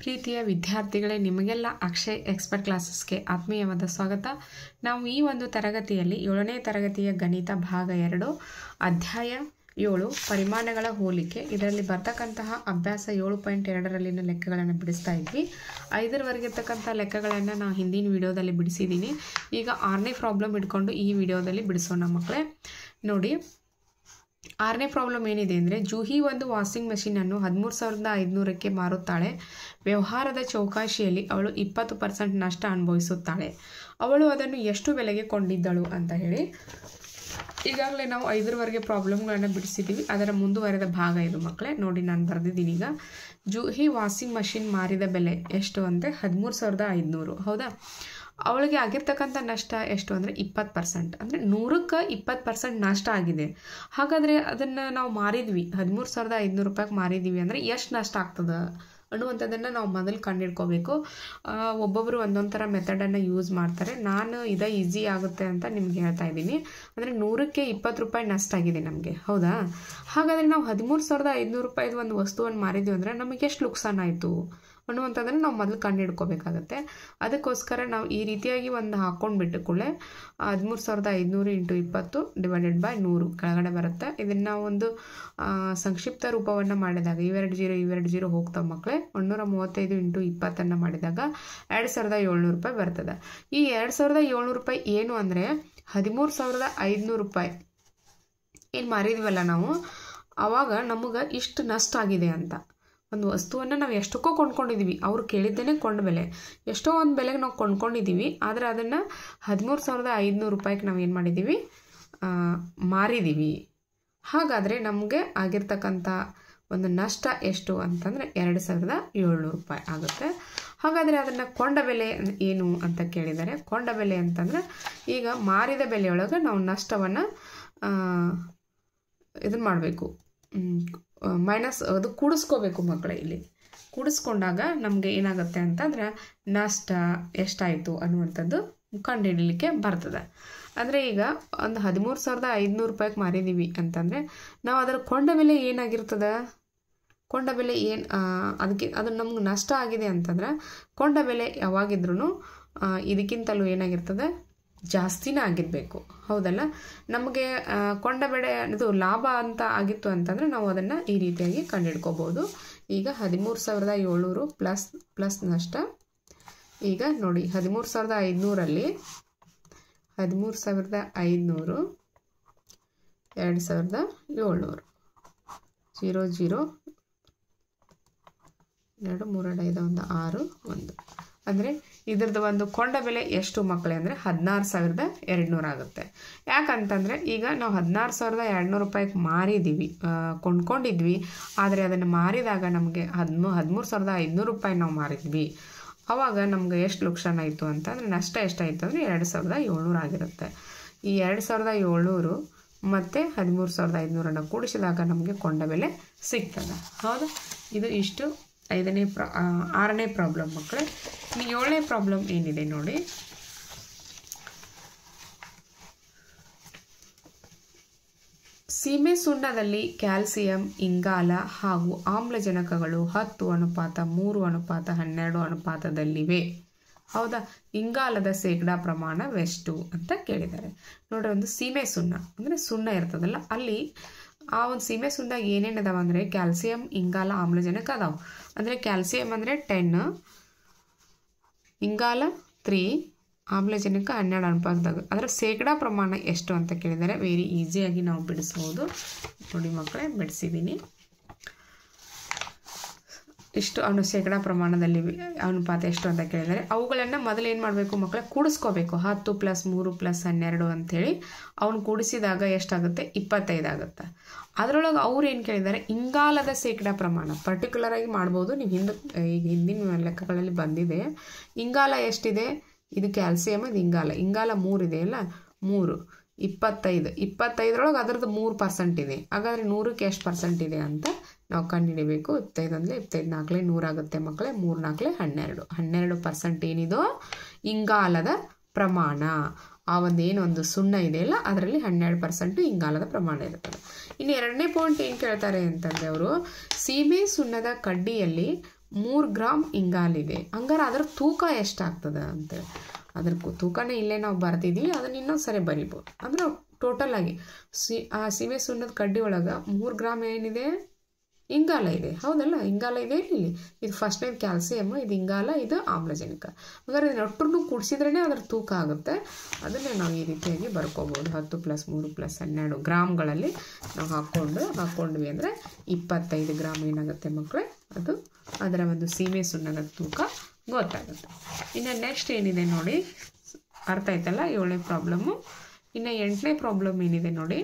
ಪ್ರೀತಿಯ ವಿದ್ಯಾರ್ಥಿಗಳೇ, ನಿಮಗೆಲ್ಲ ಅಕ್ಷಯ್ ಎಕ್ಸ್ಪರ್ಟ್ ಕ್ಲಾಸಸ್ಗೆ ಆತ್ಮೀಯವಾದ ಸ್ವಾಗತ. ನಾವು ಈ ಒಂದು ತರಗತಿಯಲ್ಲಿ 7ನೇ ತರಗತಿಯ ಗಣಿತ ಭಾಗ 2 ಅಧ್ಯಾಯ 7 ಪರಿಮಾಣಗಳ ಹೋಲಿಕೆ, ಇದರಲ್ಲಿ ಬರ್ತಕ್ಕಂತಹ ಅಭ್ಯಾಸ 7.2ರಲ್ಲಿನ ಲೆಕ್ಕಗಳನ್ನು ಬಿಡಿಸ್ತಾ ಇದ್ವಿ. 5ರವರೆಗೆ ಇರ್ತಕ್ಕಂಥ ಲೆಕ್ಕಗಳನ್ನು ನಾನು ಹಿಂದಿನ ವಿಡಿಯೋದಲ್ಲಿ ಬಿಡಿಸಿದ್ದೀನಿ. ಈಗ 6ನೇ ಪ್ರಾಬ್ಲಮ್ ಇಟ್ಕೊಂಡು ಈ ವಿಡಿಯೋದಲ್ಲಿ ಬಿಡಿಸೋಣ ಮಕ್ಕಳೇ. ನೋಡಿ, 6ನೇ ಪ್ರಾಬ್ಲಮ್ ಏನಿದೆ ಅಂದರೆ, ಜೂಹಿ ಒಂದು ವಾಷಿಂಗ್ ಮೆಷಿನನ್ನು 13,500ಕ್ಕೆ ಮಾರುತ್ತಾಳೆ. ವ್ಯವಹಾರದ ಚೌಕಾಶಿಯಲ್ಲಿ ಅವಳು 20% ನಷ್ಟ ಅನುಭವಿಸುತ್ತಾಳೆ. ಅವಳು ಅದನ್ನು ಎಷ್ಟು ಬೆಲೆಗೆ ಕೊಂಡಿದ್ದಳು ಅಂತ ಹೇಳಿ ಈಗಾಗಲೇ ನಾವು 5ರವರೆಗೆ ಪ್ರಾಬ್ಲಮ್ಗಳನ್ನು ಬಿಡಿಸಿದ್ದೀವಿ. ಅದರ ಮುಂದುವರೆದ ಭಾಗ ಇದು ಮಕ್ಕಳೇ. ನೋಡಿ, ನಾನು ಬರೆದಿದ್ದೀನಿ. ಈಗ ಜೂಹಿ ವಾಷಿಂಗ್ ಮಷಿನ್ ಮಾರಿದ ಬೆಲೆ ಎಷ್ಟು ಅಂದರೆ 13,500. ಹೌದಾ? ಅವಳಿಗೆ ಆಗಿರ್ತಕ್ಕಂಥ ನಷ್ಟ ಎಷ್ಟು ಅಂದರೆ 20%. ಅಂದರೆ 100ಕ್ಕೆ 20% ನಷ್ಟ ಆಗಿದೆ. ಹಾಗಾದರೆ ಅದನ್ನು ನಾವು ಮಾರಿದ್ವಿ, 13,500 ರೂಪಾಯಿಗೆ ಮಾರಿದ್ದೀವಿ ಅಂದರೆ ಎಷ್ಟು ನಷ್ಟ ಆಗ್ತದೆ ಅನ್ನುವಂಥದ್ದನ್ನು ನಾವು ಮೊದಲು ಕಂಡುಹಿಡ್ಕೋಬೇಕು. ಒಬ್ಬೊಬ್ಬರು ಒಂದೊಂದು ಥರ ಮೆಥಡನ್ನು ಯೂಸ್ ಮಾಡ್ತಾರೆ. ನಾನು ಇದು ಈಸಿ ಆಗುತ್ತೆ ಅಂತ ನಿಮ್ಗೆ ಹೇಳ್ತಾ ಇದ್ದೀನಿ. ಅಂದರೆ 100ಕ್ಕೆ 20 ರೂಪಾಯಿ ನಷ್ಟ ಆಗಿದೆ ನಮಗೆ. ಹೌದಾ? ಹಾಗಾದರೆ ನಾವು 13,500 ರೂಪಾಯಿದು ಒಂದು ವಸ್ತುವನ್ನು ಮಾರಿದ್ವಿ ಅಂದರೆ ನಮಗೆ ಎಷ್ಟು ನುಕ್ಸಾನ ಆಯಿತು ಅನ್ನುವಂಥದ್ದನ್ನು ನಾವು ಮೊದಲು ಕಂಡುಹಿಡ್ಕೋಬೇಕಾಗತ್ತೆ. ಅದಕ್ಕೋಸ್ಕರ ನಾವು ಈ ರೀತಿಯಾಗಿ ಒಂದು ಹಾಕ್ಕೊಂಡ್ಬಿಟ್ಟು ಕೂಡಲೇ 13,500 × 20 / 100 ಕೆಳಗಡೆ ಬರುತ್ತೆ. ಇದನ್ನು ಒಂದು ಸಂಕ್ಷಿಪ್ತ ರೂಪವನ್ನು ಮಾಡಿದಾಗ ಇವೆರಡು ಜೀರೋ ಹೋಗ್ತಾವೆ ಮಕ್ಕಳೇ. 135 × 20 ಮಾಡಿದಾಗ 2,700 ರೂಪಾಯಿ ಬರ್ತದೆ. ಈ 2,700 ರೂಪಾಯಿ ಏನು ಅಂದರೆ 13,500 ರೂಪಾಯಿ ಏನು ಮಾರಿದ್ವಲ್ಲ ನಾವು, ಆವಾಗ ನಮಗೆ ಇಷ್ಟು ನಷ್ಟ ಆಗಿದೆ ಅಂತ. ಒಂದು ವಸ್ತುವನ್ನು ನಾವು ಎಷ್ಟಕ್ಕೋ ಕೊಂಡ್ಕೊಂಡಿದ್ದೀವಿ, ಅವ್ರು ಕೇಳಿದ್ದೇನೆ ಕೊಂಡ ಬೆಲೆ, ಎಷ್ಟೋ ಒಂದು ಬೆಲೆಗೆ ನಾವು ಕೊಂಡ್ಕೊಂಡಿದ್ದೀವಿ. ಆದರೆ ಅದನ್ನು 13,500 ರೂಪಾಯಿಗೆ ನಾವು ಏನು ಮಾಡಿದ್ದೀವಿ, ಮಾರಿದ್ದೀವಿ. ಹಾಗಾದರೆ ನಮಗೆ ಆಗಿರ್ತಕ್ಕಂಥ ಒಂದು ನಷ್ಟ ಎಷ್ಟು ಅಂತಂದರೆ 2,700 ರೂಪಾಯಿ ಆಗುತ್ತೆ. ಹಾಗಾದರೆ ಅದನ್ನು ಕೊಂಡ ಬೆಲೆ ಏನು ಅಂತ ಕೇಳಿದ್ದಾರೆ. ಕೊಂಡ ಬೆಲೆ ಅಂತಂದರೆ ಈಗ ಮಾರಿದ ಬೆಲೆಯೊಳಗೆ ನಾವು ನಷ್ಟವನ್ನು ಇದನ್ನು ಮಾಡಬೇಕು, ಮೈನಸ್ ಅದು ಕೂಡಿಸ್ಕೋಬೇಕು ಮಕ್ಕಳೇ. ಇಲ್ಲಿ ಕೂಡಿಸ್ಕೊಂಡಾಗ ನಮಗೆ ಏನಾಗುತ್ತೆ ಅಂತಂದರೆ ನಷ್ಟ ಎಷ್ಟಾಯಿತು ಅನ್ನುವಂಥದ್ದು ಕಂಡುಹಿಡಲಿಕ್ಕೆ ಬರ್ತದೆ. ಅಂದರೆ ಈಗ ಒಂದು 13,500 ರೂಪಾಯಿಗೆ ಮಾರಿದ್ದೀವಿ ಅಂತಂದರೆ ನಾವು ಅದರ ಕೊಂಡ ಬೆಲೆ ಏನಾಗಿರ್ತದೆ, ಕೊಂಡ ಬೆಲೆ ಏನು ಅದು ನಮ್ಗೆ ನಷ್ಟ ಆಗಿದೆ ಅಂತಂದ್ರೆ ಕೊಂಡ ಬೆಲೆ ಯಾವಾಗಿದ್ರೂ ಇದಕ್ಕಿಂತಲೂ ಏನಾಗಿರ್ತದೆ, ಜಾಸ್ತಿನೇ ಆಗಿರಬೇಕು. ಹೌದಲ್ಲ? ನಮಗೆ ಕೊಂಡ ಬೆಲೆ ಇದು ಲಾಭ ಅಂತ ಆಗಿತ್ತು ಅಂತಂದರೆ ನಾವು ಅದನ್ನು ಈ ರೀತಿಯಾಗಿ ಕಂಡುಹಿಡ್ಕೋಬೋದು. ಈಗ 13,700 ಪ್ಲಸ್ ನಷ್ಟ. ಈಗ ನೋಡಿ, 13,500ರಲ್ಲಿ 13,500 2,700 0 0 2 3 5 1 6 1. ಅಂದರೆ ಇದ್ರದ್ದು ಒಂದು ಕೊಂಡ ಬೆಲೆ ಎಷ್ಟು ಮಕ್ಕಳೇ ಅಂದರೆ 16,200 ಆಗುತ್ತೆ. ಯಾಕಂತಂದರೆ ಈಗ ನಾವು 16,200 ರೂಪಾಯಿಗೆ ಮಾರಿದ್ದೀವಿ, ಕೊಂಡ್ಕೊಂಡಿದ್ವಿ. ಆದರೆ ಅದನ್ನು ಮಾರಿದಾಗ ನಮಗೆ 13,500 ರೂಪಾಯಿ ನಾವು ಮಾರಿದ್ವಿ. ಆವಾಗ ನಮ್ಗೆ ಎಷ್ಟು ನುಕ್ಸಾನ ಆಯಿತು ಅಂತಂದರೆ ನಷ್ಟ ಎಷ್ಟಾಯಿತು ಅಂದರೆ 2,700 ಆಗಿರುತ್ತೆ. ಈ 2,700 ಮತ್ತು 13,500 ಕೂಡಿಸಿದಾಗ ನಮಗೆ ಕೊಂಡ ಬೆಲೆ ಸಿಗ್ತದೆ. ಹೌದಾ? ಇದು ಇಷ್ಟು 6ನೇ ಪ್ರಾಬ್ಲಮ್ ಮಕ್ಕಳೇ. 7ನೇ ಪ್ರಾಬ್ಲಮ್ ಏನಿದೆ ನೋಡಿ. ಸೀಮೆ ಸುಣ್ಣದಲ್ಲಿ ಕ್ಯಾಲ್ಸಿಯಂ, ಇಂಗಾಲ ಹಾಗೂ ಆಮ್ಲಜನಕಗಳು 10:3:12 ಅನುಪಾತದಲ್ಲಿವೆ. ಹೌದಾ? ಇಂಗಾಲದ ಶೇಕಡಾ ಪ್ರಮಾಣವೆಷ್ಟು ಅಂತ ಕೇಳಿದ್ದಾರೆ. ನೋಡ್ರಿ, ಒಂದು ಸೀಮೆ ಸುಣ್ಣ ಅಂದರೆ ಸುಣ್ಣ ಇರ್ತದಲ್ಲ, ಅಲ್ಲಿ ಆ ಒಂದು ಸೀಮೆ ಸುಣ್ಣದಾಗ ಏನೇನು ಅದಾವ ಅಂದರೆ ಕ್ಯಾಲ್ಸಿಯಂ, ಇಂಗಾಲ, ಆಮ್ಲಜನಕ ಅದಾವೆ. ಅಂದರೆ ಕ್ಯಾಲ್ಸಿಯಂ ಅಂದರೆ 10, ಇಂಗಾಲ 3, ಆಮ್ಲಜನಕ 12 ಅನುಪಾತದಾಗ. ಅದರ ಶೇಕಡಾ ಪ್ರಮಾಣ ಎಷ್ಟು ಅಂತ ಕೇಳಿದರೆ ವೆರಿ ಈಸಿಯಾಗಿ ನಾವು ಬಿಡಿಸ್ಬೋದು. ನೋಡಿ ಮಕ್ಕಳೇ, ಬಿಡಿಸಿದ್ದೀನಿ. ಇಷ್ಟು ಶೇಕಡಾ ಪ್ರಮಾಣದಲ್ಲಿ ಅನುಪಾತ ಎಷ್ಟು ಅಂತ ಕೇಳಿದರೆ ಅವುಗಳನ್ನು ಮೊದಲು ಏನು ಮಾಡಬೇಕು ಮಕ್ಕಳೇ, ಕೂಡಿಸ್ಕೋಬೇಕು. 10 + 3 + 12 ಅಂಥೇಳಿ ಅವನು ಕೂಡಿಸಿದಾಗ ಎಷ್ಟಾಗುತ್ತೆ, 25 ಆಗುತ್ತೆ. ಅದರೊಳಗೆ ಅವ್ರು ಏನು ಕೇಳಿದ್ದಾರೆ, ಇಂಗಾಲದ ಶೇಕಡಾ ಪ್ರಮಾಣ ಪರ್ಟಿಕ್ಯುಲರ್ ಆಗಿ ಮಾಡ್ಬೋದು. ನೀವು ಹಿಂದಿನ ಲೆಕ್ಕಗಳಲ್ಲಿ ಬಂದಿದೆ. ಇಂಗಾಲ ಎಷ್ಟಿದೆ, ಇದು ಕ್ಯಾಲ್ಸಿಯಮ್, ಇದು ಇಂಗಾಲ 3 ಇದೆಯಲ್ಲ, 3 25ರೊಳಗೆ ಅದರದ್ದು 3% ಇದೆ. ಹಾಗಾದರೆ 100ಕ್ಕೆ ಎಷ್ಟು % ಇದೆ ಅಂತ ನಾವು ಕಂಡುಹಿಡಬೇಕು. 25 ಅಂದರೆ 25 × 4 100 ಆಗುತ್ತೆ ಮಕ್ಕಳೇ. 3 × 4 12% ಏನಿದೋ ಇಂಗಾಲದ ಪ್ರಮಾಣ. ಆ ಒಂದು ಸುಣ್ಣ ಇದೆಯಲ್ಲ ಅದರಲ್ಲಿ 12% ಇಂಗಾಲದ ಪ್ರಮಾಣ ಇರ್ತದೆ. ಇನ್ನು 2ನೇ ಪಾಯಿಂಟ್ ಏನು ಕೇಳ್ತಾರೆ ಅಂತಂದರೆ ಅವರು, ಸೀಮೆ ಸುಣ್ಣದ ಕಡ್ಡಿಯಲ್ಲಿ 3 ಗ್ರಾಮ್ ಇಂಗಾಲಿದೆ. ಹಂಗಾರೆ ಅದರ ತೂಕ ಎಷ್ಟಾಗ್ತದೆ ಅಂತೇಳಿ ಅದ್ರ ತೂಕನೇ ಇಲ್ಲೇ ನಾವು ಬರ್ತಿದ್ದೀವಿ. ಅದನ್ನ ಇನ್ನೊಂದು ಸರಿ ಬರಿಬೋದು. ಅಂದ್ರೆ ಟೋಟಲ್ ಆಗಿ ಆ ಸೀಮೆ ಸುಣ್ಣದ ಕಡ್ಡಿ ಒಳಗೆ 3 ಗ್ರಾಮ್ ಏನಿದೆ ಇಂಗಾಲ ಇದೆ. ಹೌದಲ್ಲ, ಇಂಗಾಲ ಇದೆ ಇಲ್ಲಿ. ಇದು ಫಸ್ಟ್ನೇದು ಕ್ಯಾಲ್ಸಿಯಮ್, ಇದು ಇಂಗಾಲ, ಇದು ಆಮ್ಲಜನಕ. ಹಾಗಾದ್ರೆ ಇದನ್ನ ಒಟ್ಟನ್ನು ಕೂಡಿಸಿದ್ರೇ ಅದರ ತೂಕ ಆಗುತ್ತೆ. ಅದನ್ನೇ ನಾವು ಈ ರೀತಿಯಾಗಿ ಬರ್ಕೋಬೋದು. 10 + 3 + 12 ಗ್ರಾಮ್ಗಳಲ್ಲಿ ನಾವು ಹಾಕ್ಕೊಂಡ್ವಿ ಅಂದರೆ 25 ಗ್ರಾಮ್ ಏನಾಗುತ್ತೆ ಮಕ್ಕಳೇ, ಅದು ಅದರ ಒಂದು ಸೀಮೆ ಸುಣ್ಣದ ತೂಕ ಗೊತ್ತಾಗುತ್ತೆ. ಇನ್ನು ನೆಕ್ಸ್ಟ್ ಏನಿದೆ ನೋಡಿ, ಅರ್ಥ ಆಯ್ತಲ್ಲ 7ನೇ ಪ್ರಾಬ್ಲಮ್ಮು. ಇನ್ನು 8ನೇ ಪ್ರಾಬ್ಲಮ್ ಏನಿದೆ ನೋಡಿ.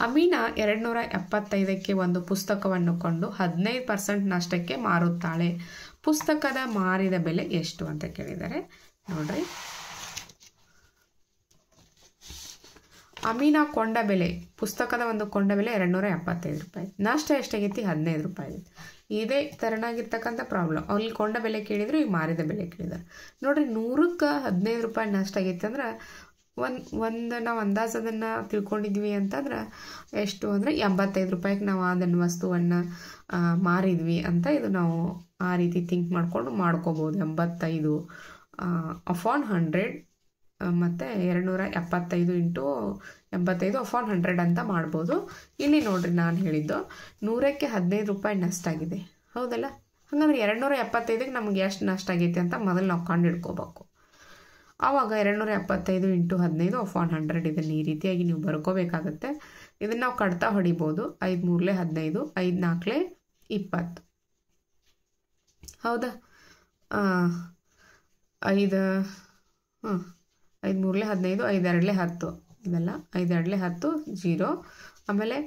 ಅಮೀನಾ 275ಕ್ಕೆ ಒಂದು ಪುಸ್ತಕವನ್ನು ಕೊಂಡು 15% ನಷ್ಟಕ್ಕೆ ಮಾರುತ್ತಾಳೆ. ಪುಸ್ತಕದ ಮಾರಿದ ಬೆಲೆ ಎಷ್ಟು ಅಂತ ಕೇಳಿದ್ದಾರೆ. ನೋಡ್ರಿ, ಅಮೀನಾ ಕೊಂಡ ಬೆಲೆ, ಪುಸ್ತಕದ ಒಂದು ಕೊಂಡ ಬೆಲೆ 275 ರೂಪಾಯಿ. ನಷ್ಟ ಎಷ್ಟಾಗೈತಿ? 15 ರೂಪಾಯಿ. ಇದೇ ಥರನಾಗಿರ್ತಕ್ಕಂಥ ಪ್ರಾಬ್ಲಮ್. ಅಲ್ಲಿ ಕೊಂಡ ಬೆಲೆ ಕೇಳಿದ್ರು, ಈಗ ಮಾರಿದ ಬೆಲೆ ಕೇಳಿದ್ದಾರೆ. ನೋಡ್ರಿ, 100ಕ್ಕೆ 15 ರೂಪಾಯಿ ನಷ್ಟ ಆಗೈತೆ ಅಂದ್ರೆ ನಾವು ಅಂದಾಜು ಅದನ್ನು ತಿಳ್ಕೊಂಡಿದ್ವಿ ಅಂತಂದ್ರೆ ಎಷ್ಟು ಅಂದರೆ 85 ರೂಪಾಯಿಗೆ ನಾವು ಅದನ್ನು ವಸ್ತುವನ್ನು ಮಾರಿದ್ವಿ ಅಂತ ಇದು ನಾವು ಆ ರೀತಿ ಥಿಂಕ್ ಮಾಡ್ಕೋಬೋದು. 85 ಅಪಾನ್ 100 ಮತ್ತು 275 × 85 ಅಪಾನ್ 100 ಅಂತ ಮಾಡ್ಬೋದು. ಇಲ್ಲಿ ನೋಡ್ರಿ, ನಾನು ಹೇಳಿದ್ದು 100ಕ್ಕೆ 15 ರೂಪಾಯಿ ನಷ್ಟ ಆಗಿದೆ. ಹೌದಲ್ಲ, ಹಾಗಂದ್ರೆ 275ಕ್ಕೆ ನಮ್ಗೆ ಎಷ್ಟು ನಷ್ಟ ಆಗೈತೆ ಅಂತ ಮೊದಲು ನಾವು ಕಂಡುಹಿಡ್ಕೋಬೇಕು. ಆವಾಗ 275 × 15 ಅಪಾನ್ 100 ಇದನ್ನು ಈ ರೀತಿಯಾಗಿ ನೀವು ಬರ್ಕೋಬೇಕಾಗತ್ತೆ. ಇದನ್ನು ನಾವು ಕಡ್ತಾ ಹೊಡಿಬೋದು. 5 × 3 = 15, 5 × 4 = 20. ಹೌದಾ, 5 × 3 = 15, 5 × 2 = 10. ಇದೆಲ್ಲ 5 × 2 = 10, 0. ಆಮೇಲೆ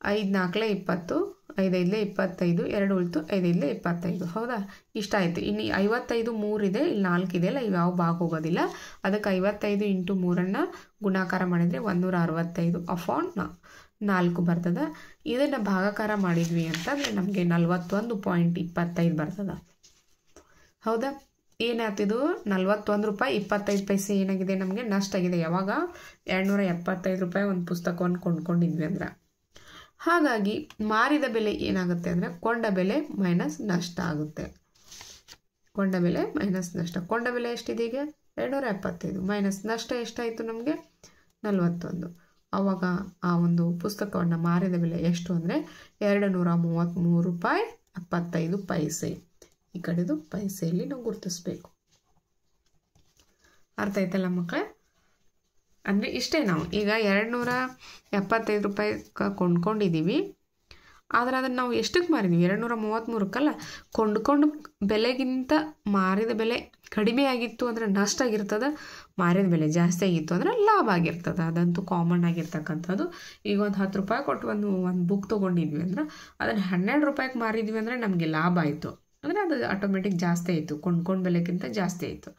5 × 4 = 20, 5 × 5 = 25, 2 ಉಳಿತು, 5 × 5 = 25. ಹೌದಾ, ಇಷ್ಟ ಆಯಿತು. ಇನ್ನು 55 3 ಇದೆ, ಇಲ್ಲಿ 4 ಇದೆಯಲ್ಲ, ಇವು ಯಾವ ಭಾಗ ಹೋಗೋದಿಲ್ಲ. ಅದಕ್ಕೆ 55 × 3 ಗುಣಾಕಾರ ಮಾಡಿದರೆ 165 ಅಪಾನ್ 4 ಬರ್ತದೆ. ಇದನ್ನು ಭಾಗಾಕಾರ ಮಾಡಿದ್ವಿ ಅಂತಂದರೆ ನಮಗೆ 41.25 ಬರ್ತದೆ. ಹೌದಾ, ಏನಾಗ್ತಿದ್ದು 41 ರೂಪಾಯಿ 25 ಪೈಸೆ ಏನಾಗಿದೆ ನಮಗೆ ನಷ್ಟ ಆಗಿದೆ. ಯಾವಾಗ 275 ರೂಪಾಯಿ ಒಂದು ಪುಸ್ತಕವನ್ನು ಕೊಂಡ್ಕೊಂಡಿದ್ವಿ ಅಂದ್ರೆ. ಹಾಗಾಗಿ ಮಾರಿದ ಬೆಲೆ ಏನಾಗುತ್ತೆ ಅಂದರೆ ಕೊಂಡ ಬೆಲೆ ಮೈನಸ್ ನಷ್ಟ ಆಗುತ್ತೆ. ಕೊಂಡ ಬೆಲೆ ಮೈನಸ್ ನಷ್ಟ. ಕೊಂಡ ಬೆಲೆ ಎಷ್ಟಿದೆ ಈಗ? 275 ಮೈನಸ್ ನಷ್ಟ ಎಷ್ಟಾಯಿತು ನಮಗೆ? 41. ಆವಾಗ ಆ ಒಂದು ಪುಸ್ತಕವನ್ನು ಮಾರಿದ ಬೆಲೆ ಎಷ್ಟು ಅಂದರೆ 233 ರೂಪಾಯಿ 75 ಪೈಸೆ. ಈ ಕಡೆದು ಪೈಸೆಯಲ್ಲಿ ನಾವು ಗುರುತಿಸ್ಬೇಕು. ಅರ್ಥ ಆಯ್ತಲ್ಲ ಮಕ್ಕಳೇ? ಅಂದರೆ ಇಷ್ಟೇ. ನಾವು ಈಗ 275 ರೂಪಾಯಿ ಕೊಂಡ್ಕೊಂಡಿದ್ದೀವಿ. ಆದರೆ ಅದನ್ನು ನಾವು ಎಷ್ಟಕ್ಕೆ ಮಾರಿದ್ವಿ? 233ಕ್ಕಲ್ಲ. ಕೊಂಡ್ಕೊಂಡು ಬೆಲೆಗಿಂತ ಮಾರಿದ ಬೆಲೆ ಕಡಿಮೆ ಆಗಿತ್ತು ಅಂದರೆ ನಷ್ಟ ಆಗಿರ್ತದೆ. ಮಾರಿದ ಬೆಲೆ ಜಾಸ್ತಿ ಆಗಿತ್ತು ಅಂದರೆ ಲಾಭ ಆಗಿರ್ತದೆ. ಅದಂತೂ ಕಾಮನ್ ಆಗಿರ್ತಕ್ಕಂಥದ್ದು. ಈಗ ಒಂದು 10 ರೂಪಾಯಿ ಕೊಟ್ಟು ಒಂದು ಬುಕ್ ತೊಗೊಂಡಿದ್ವಿ ಅಂದ್ರೆ ಅದನ್ನು 12 ರೂಪಾಯಿಗೆ ಮಾರಿದ್ವಿ ಅಂದರೆ ನಮಗೆ ಲಾಭ ಆಯಿತು. ಅಂದರೆ ಅದು ಆಟೋಮೆಟಿಕ್ ಜಾಸ್ತಿ ಆಯಿತು, ಕೊಂಡ್ಕೊಂಡು ಬೆಲೆಗಿಂತ ಜಾಸ್ತಿ ಆಯಿತು.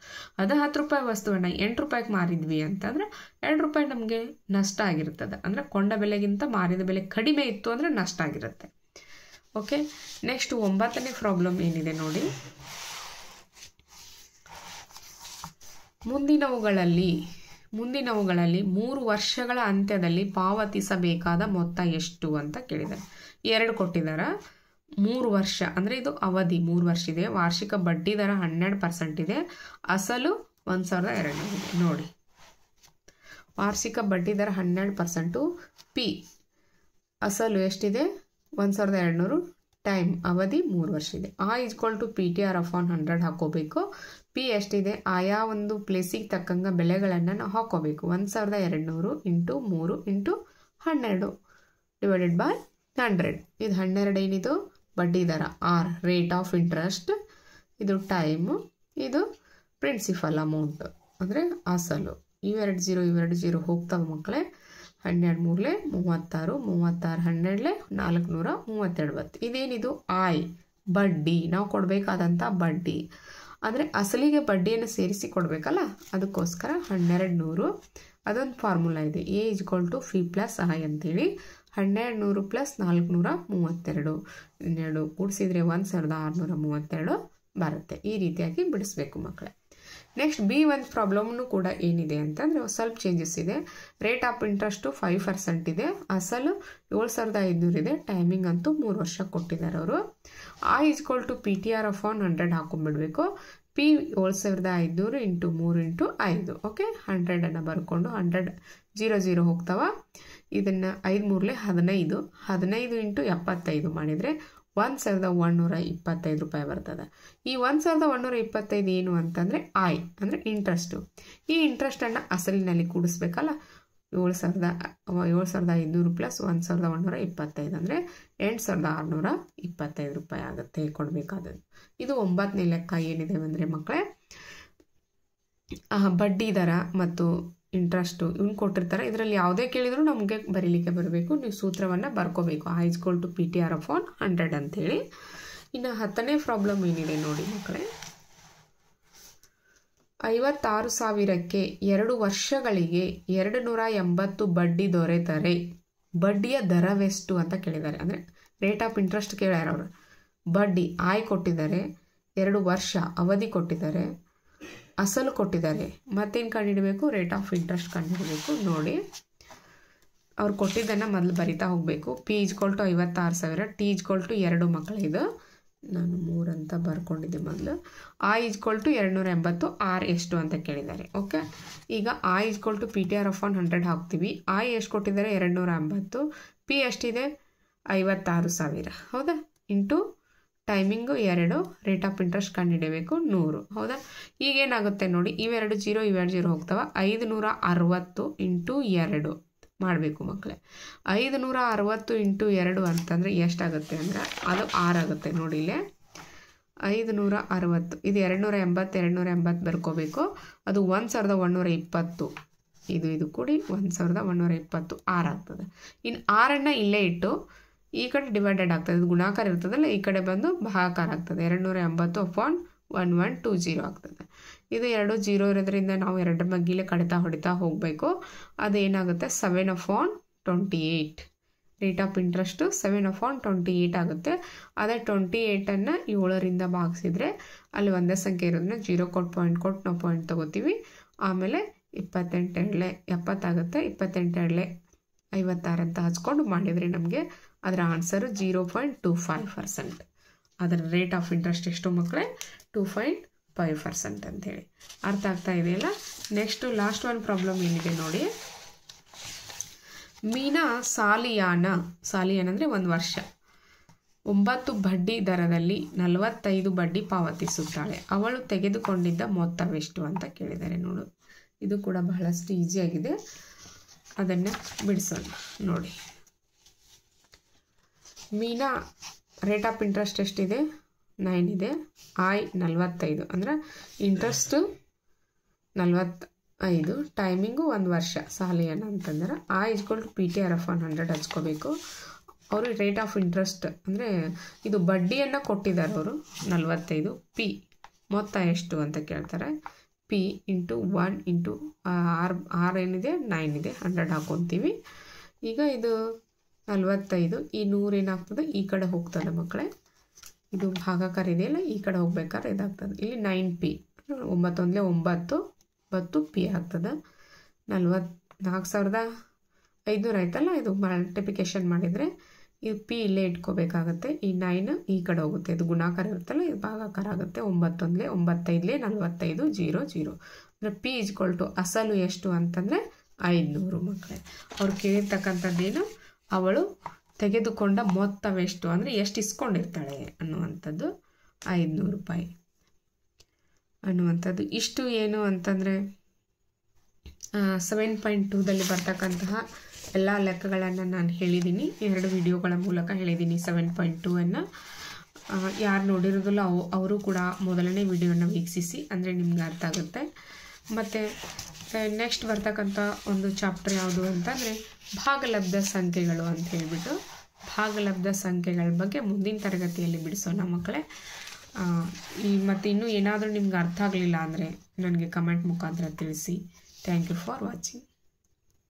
ಅದು 10 ರೂಪಾಯಿ ವಸ್ತುವನ್ನು 8 ರೂಪಾಯಿಗೆ ಮಾರಿದ್ವಿ ಅಂತಂದರೆ 2 ರೂಪಾಯಿ ನಮಗೆ ನಷ್ಟ ಆಗಿರ್ತದೆ. ಅಂದರೆ ಕೊಂಡ ಬೆಲೆಗಿಂತ ಮಾರಿದ ಬೆಲೆ ಕಡಿಮೆ ಇತ್ತು ಅಂದರೆ ನಷ್ಟ ಆಗಿರುತ್ತೆ. ಓಕೆ, ನೆಕ್ಸ್ಟ್ 9ನೇ ಪ್ರಾಬ್ಲಮ್ ಏನಿದೆ ನೋಡಿ. ಮುಂದಿನವುಗಳಲ್ಲಿ 3 ವರ್ಷಗಳ ಅಂತ್ಯದಲ್ಲಿ ಪಾವತಿಸಬೇಕಾದ ಮೊತ್ತ ಎಷ್ಟು ಅಂತ ಕೇಳಿದ್ದಾರೆ. 2 ಕೊಟ್ಟಿದ್ದಾರೆ. 3 ವರ್ಷ ಅಂದರೆ ಇದು ಅವಧಿ 3 ವರ್ಷ ಇದೆ. ವಾರ್ಷಿಕ ಬಡ್ಡಿ ದರ 12% ಇದೆ. ಅಸಲು 1200 ಇದೆ. ನೋಡಿ, ವಾರ್ಷಿಕ ಬಡ್ಡಿ ದರ 12%, ಪಿ ಅಸಲು ಎಷ್ಟಿದೆ? 1200, ಟೈಮ್ ಅವಧಿ 3 ವರ್ಷ ಇದೆ. PTR ಅಪಾನ್ 100 ಹಾಕೋಬೇಕು. ಪಿ ಎಷ್ಟಿದೆ? ಆಯಾ ಒಂದು ಪ್ಲೇಸಿಗೆ ತಕ್ಕಂಗೆ ಬೆಲೆಗಳನ್ನು ನಾವು ಹಾಕೋಬೇಕು. 1200 × 3 × 12 ಡಿವೈಡೆಡ್ ಬೈ 100. ಇದು 12 ಏನಿದು? ಬಡ್ಡಿ ದರ. R rate of interest. ಇದು ಟೈಮು. ಇದು ಪ್ರಿನ್ಸಿಪಲ್ ಅಮೌಂಟ್ ಅಂದರೆ ಅಸಲು. ಇವೆರಡು ಜೀರೋ ಹೋಗ್ತಾವೆ ಮಕ್ಕಳೇ. 12 3 36, 36 12 432. ಇದೇನಿದು? ಬಡ್ಡಿ. ನಾವು ಕೊಡಬೇಕಾದಂಥ ಬಡ್ಡಿ ಅಂದರೆ ಅಸಲಿಗೆ ಬಡ್ಡಿಯನ್ನು ಸೇರಿಸಿ ಕೊಡಬೇಕಲ್ಲ, ಅದಕ್ಕೋಸ್ಕರ 1200. ಅದೊಂದು ಫಾರ್ಮುಲಾ ಇದೆ. A = P + I ಅಂತೇಳಿ. 1200 + 432 ಇದನ್ನೆರಡು ಕೂಡಿಸಿದರೆ 1632 ಬರುತ್ತೆ. ಈ ರೀತಿಯಾಗಿ ಬಿಡಿಸ್ಬೇಕು ಮಕ್ಕಳೇ. ನೆಕ್ಸ್ಟ್ B1 ಪ್ರಾಬ್ಲಮ್ನು ಕೂಡ ಏನಿದೆ ಅಂತಂದರೆ ಸ್ವಲ್ಪ ಚೇಂಜಸ್ ಇದೆ. ರೇಟ್ ಆಫ್ ಇಂಟ್ರೆಸ್ಟು 5% ಇದೆ, ಅಸಲು 7500 ಇದೆ, ಟೈಮಿಂಗ್ ಅಂತೂ 3 ವರ್ಷ ಕೊಟ್ಟಿದ್ದಾರೆ ಅವರು. I = PTR of 100 ಹಾಕೊಂಡ್ಬಿಡ್ಬೇಕು. P 7500 × 3 × 5. Okay, 100 ಬರ್ಕೊಂಡು 100 0 ಹೋಗ್ತಾವ. ಇದನ್ನು 5 3 15 15 × 75 ಮಾಡಿದರೆ 1125 ರೂಪಾಯಿ ಬರ್ತದೆ. ಈ 1125 ಏನು ಅಂತಂದರೆ I ಅಂದರೆ ಇಂಟ್ರೆಸ್ಟು. ಈ ಇಂಟ್ರೆಸ್ಟನ್ನು ಅಸಲಿನಲ್ಲಿ ಕೂಡಿಸ್ಬೇಕಲ್ಲ. 7500 ಪ್ಲಸ್ 1125 ಅಂದರೆ 8625 ರೂಪಾಯಿ ಆಗುತ್ತೆ ಕೊಡಬೇಕಾದದ್ದು. ಇದು 9ನೇ ಲೆಕ್ಕ ಏನಿದೆ ಅಂದರೆ ಮಕ್ಕಳೇ, ಬಡ್ಡಿ ದರ ಮತ್ತು ಇಂಟ್ರೆಸ್ಟು ಇವನು ಕೊಟ್ಟಿರ್ತಾರೆ. ಇದರಲ್ಲಿ ಯಾವುದೇ ಕೇಳಿದರೂ ನಮಗೆ ಬರೀಲಿಕ್ಕೆ ಬರಬೇಕು. ನೀವು ಸೂತ್ರವನ್ನು ಬರ್ಕೋಬೇಕು. I = PTR of 100 ಅಂಥೇಳಿ. ಇನ್ನು 10ನೇ ಪ್ರಾಬ್ಲಮ್ ಏನಿದೆ ನೋಡಿ ಮಕ್ಕಳೇ, 56,000ಕ್ಕೆ 2 ವರ್ಷಗಳಿಗೆ 280 ಬಡ್ಡಿ ದೊರೆತರೆ ಬಡ್ಡಿಯ ದರವೆಷ್ಟು ಅಂತ ಕೇಳಿದ್ದಾರೆ. ಅಂದರೆ ರೇಟ್ ಆಫ್ ಇಂಟ್ರೆಸ್ಟ್ ಕೇಳ್ಯಾರ ಅವರು. ಬಡ್ಡಿ I ಕೊಟ್ಟಿದ್ದಾರೆ, 2 ವರ್ಷ ಅವಧಿ ಕೊಟ್ಟಿದ್ದಾರೆ, ಅಸಲು ಕೊಟ್ಟಿದ್ದಾರೆ, ಮತ್ತೇನು ಕಂಡುಹಿಡಬೇಕು? ರೇಟ್ ಆಫ್ ಇಂಟ್ರೆಸ್ಟ್ ಕಂಡುಹಿಡಬೇಕು. ನೋಡಿ, ಅವ್ರು ಕೊಟ್ಟಿದ್ದನ್ನು ಮೊದಲು ಬರಿತಾ ಹೋಗಬೇಕು. P = 56,000, T = 2 ಮಕ್ಕಳಿದು. ನಾನು 3 ಅಂತ ಬರ್ಕೊಂಡಿದ್ದೆ ಮೊದಲು. I = 280, R ಎಷ್ಟು ಅಂತ ಕೇಳಿದ್ದಾರೆ. ಓಕೆ, ಈಗ I = PTR of 100 ಹಾಕ್ತೀವಿ. I ಎಷ್ಟು ಕೊಟ್ಟಿದ್ದಾರೆ? 280. P ಎಷ್ಟಿದೆ? 56,000. ಹೌದಾ? Into timing 2, rate of interest ಕಂಡುಹಿಡಬೇಕು 100. ಹೌದಾ? ಈಗೇನಾಗುತ್ತೆ ನೋಡಿ, ಇವೆರಡು 0 ಹೋಗ್ತಾವ. 560 × 2 ಮಾಡಬೇಕು ಮಕ್ಕಳೇ. 560 × 2 ಅಂತಂದರೆ ಎಷ್ಟಾಗುತ್ತೆ ಅಂದರೆ ಅದು 6 ಆಗುತ್ತೆ. ನೋಡಿ ಇಲ್ಲೇ 560, ಇದು 280 ಬರ್ಕೋಬೇಕು. ಅದು 1120, ಇದು ಕೂಡಿ 1120 6 ಆಗ್ತದೆ. ಇನ್ನು 6 ಇಲ್ಲೇ ಇಟ್ಟು ಈ ಕಡೆ ಡಿವೈಡೆಡ್ ಆಗ್ತದೆ. ಇದು ಗುಣಾಕಾರ ಇರ್ತದಲ್ಲ, ಈ ಕಡೆ ಬಂದು ಭಾಗಾಕಾರ ಆಗ್ತದೆ. 280/1120 ಆಗ್ತದೆ. ಇದು 2 0 ಇರೋದ್ರಿಂದ ನಾವು 2 ಮಗ್ಗಿಲೆ ಹೊಡಿತಾ ಹೋಗಬೇಕು. ಅದೇನಾಗುತ್ತೆ? 7/28. ರೇಟ್ ಆಫ್ ಇಂಟ್ರೆಸ್ಟು 7/28 ಆಗುತ್ತೆ. ಅದೇ 28ಅನ್ನು 7ರಿಂದ ಭಾಗಿಸಿದ್ರೆ ಅಲ್ಲಿ ಒಂದೇ ಸಂಖ್ಯೆ ಇರೋದನ್ನ 0 ಕೊಟ್ಟು ಪಾಯಿಂಟ್ ಕೊಟ್ಟು ನಾವು ಪಾಯಿಂಟ್ ತೊಗೋತೀವಿ. ಆಮೇಲೆ 28 70 ಆಗುತ್ತೆ. 28 56 ಅಂತ ಹಚ್ಕೊಂಡು ಮಾಡಿದರೆ ನಮಗೆ ಅದರ ಆನ್ಸರು 0.25%. ಅದರ ರೇಟ್ ಆಫ್ ಇಂಟ್ರೆಸ್ಟ್ ಎಷ್ಟು ಮಕ್ಕಳೇ? 2.5% ಅಂಥೇಳಿ. ಅರ್ಥ ಆಗ್ತಾ ಇದೆಯಲ್ಲ? ನೆಕ್ಸ್ಟು ಲಾಸ್ಟ್ ಒನ್ ಪ್ರಾಬ್ಲಮ್ ಏನಿದೆ ನೋಡಿ. ಮೀನಾ ಸಾಲಿಯಾನ ಅಂದರೆ 1 ವರ್ಷ 9 ಬಡ್ಡಿ ದರದಲ್ಲಿ 45 ಬಡ್ಡಿ ಪಾವತಿಸುತ್ತಾಳೆ. ಅವಳು ತೆಗೆದುಕೊಂಡಿದ್ದ ಮೊತ್ತವೆಷ್ಟು ಅಂತ ಕೇಳಿದ್ದಾರೆ. ನೋಡು, ಇದು ಕೂಡ ಬಹಳಷ್ಟು ಈಸಿಯಾಗಿದೆ. ಅದನ್ನು ಬಿಡಿಸೋಣ ನೋಡಿ. ಮೀನಾ ರೇಟ್ ಆಫ್ ಇಂಟ್ರೆಸ್ಟ್ ಎಷ್ಟಿದೆ? 9 ಇದೆ. I 45 ಅಂದರೆ ಇಂಟ್ರೆಸ್ಟು 45, ಟೈಮಿಂಗು 1 ವರ್ಷ. ಸಾಲಿಯನ ಅಂತಂದ್ರೆ I = PTR of 100 ಹಚ್ಕೋಬೇಕು. ಅವರು ರೇಟ್ ಆಫ್ ಇಂಟ್ರೆಸ್ಟ್ ಅಂದರೆ ಇದು ಬಡ್ಡಿಯನ್ನು ಕೊಟ್ಟಿದ್ದಾರೆ ಅವರು 45. P ಮೊತ್ತ ಎಷ್ಟು ಅಂತ ಕೇಳ್ತಾರೆ. P × 1 × R ಏನಿದೆ? 9 ಇದೆ. 100 ಹಾಕೊತೀವಿ. ಈಗ ಇದು 45, ಈ 100 ಏನಾಗ್ತದೆ? ಈ ಕಡೆ ಹೋಗ್ತದೆ ಮಕ್ಕಳೇ. ಇದು ಭಾಗಾಕಾರ ಇದೆಯಲ್ಲ, ಈ ಕಡೆ ಹೋಗ್ಬೇಕಾದ್ರೆ ಇದಾಗ್ತದೆ. ಇಲ್ಲಿ 9P 9 P ಆಗ್ತದೆ. 44,500 ಆಯ್ತಲ್ಲ. ಇದು ಮಲ್ಟಿಪ್ಲಿಕೇಶನ್ ಮಾಡಿದರೆ ಇದು P ಇಲ್ಲೇ ಇಟ್ಕೋಬೇಕಾಗತ್ತೆ. ಈ 9 ಈ ಕಡೆ ಹೋಗುತ್ತೆ. ಇದು ಗುಣಾಕಾರ ಇರುತ್ತಲ್ಲ, ಇದು ಭಾಗಾಕಾರ ಆಗುತ್ತೆ. 9 9 45 0 0 ಅಂದರೆ P = ಅಸಲು ಎಷ್ಟು ಅಂತಂದರೆ 500 ಮಕ್ಕಳೇ. ಅವ್ರು ಕೇಳಿರ್ತಕ್ಕಂಥದ್ದೇನು? ಅವಳು ತೆಗೆದುಕೊಂಡ ಮೊತ್ತವೆಷ್ಟು ಅಂದರೆ ಎಷ್ಟು ಇಸ್ಕೊಂಡಿರ್ತಾಳೆ ಅನ್ನುವಂಥದ್ದು 500 ರೂಪಾಯಿ ಅನ್ನುವಂಥದ್ದು. ಇಷ್ಟು ಏನು ಅಂತಂದರೆ 7.2ದಲ್ಲಿ ಬರ್ತಕ್ಕಂತಹ ಎಲ್ಲ ಲೆಕ್ಕಗಳನ್ನು ನಾನು ಹೇಳಿದ್ದೀನಿ. 2 ವಿಡಿಯೋಗಳ ಮೂಲಕ ಹೇಳಿದ್ದೀನಿ 7.2ಅನ್ನು. ಯಾರು ನೋಡಿರೋದಿಲ್ಲ ಅವರು ಕೂಡ ಮೊದಲನೇ ವಿಡಿಯೋನ ವೀಕ್ಷಿಸಿ, ಅಂದರೆ ನಿಮ್ಗೆ ಅರ್ಥ ಆಗುತ್ತೆ. ಮತ್ತು ನೆಕ್ಸ್ಟ್ ಬರ್ತಕ್ಕಂಥ ಒಂದು ಚಾಪ್ಟರ್ ಯಾವುದು ಅಂತಂದರೆ ಭಾಗಲಬ್ಧ ಸಂಖ್ಯೆಗಳು ಅಂತ ಹೇಳಿಬಿಟ್ಟು, ಭಾಗಲಬ್ಧ ಸಂಖ್ಯೆಗಳ ಬಗ್ಗೆ ಮುಂದಿನ ತರಗತಿಯಲ್ಲಿ ಬಿಡಿಸೋಣ ಮಕ್ಕಳೇ. ಮತ್ತು ಇನ್ನೂ ಏನಾದರೂ ನಿಮ್ಗೆ ಅರ್ಥ ಆಗಲಿಲ್ಲ ಅಂದರೆ ನನಗೆ ಕಮೆಂಟ್ ಮುಖಾಂತರ ತಿಳಿಸಿ. Thank you for watching.